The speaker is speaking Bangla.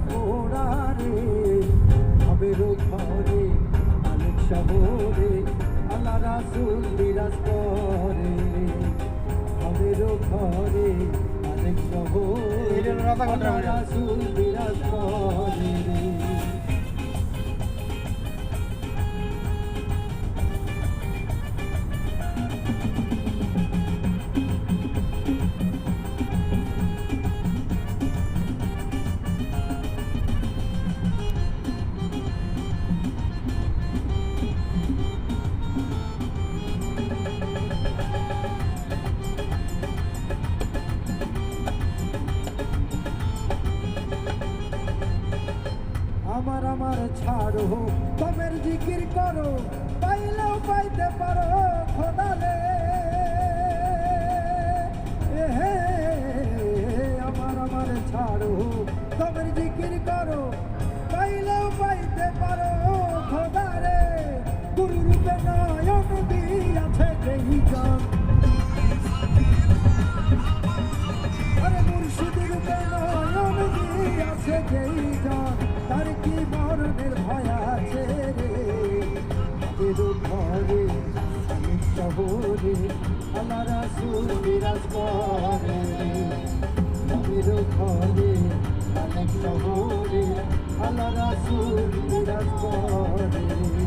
পোড়ারে ভবের ঘরে মালিক শহরে আল্লাহ রাসূল বিরাজ করে ভবের ঘরে মালিক শহরে আল্লাহ রাসূল বিরাজ করে আমার ছাড়ো তোমের জিকির করো পাইলেও পাইতে পারো খোদালে আমার ছাড়ো তোমের জিকির করো পাইলেও পাইতে পারো খোদারে গুরু রূপে নয়ন দিয়াছে যেই জন আরে মুর্শিদ রূপে নয়ন দিয়াছে যেই জন তার কি মরণের ভয় আছে রে ঘরে শহরে আল্লাহ রাসূল বিরাজ করে ঘরে অনেক শহরে আল্লাহ রাসূল বিরাজ করে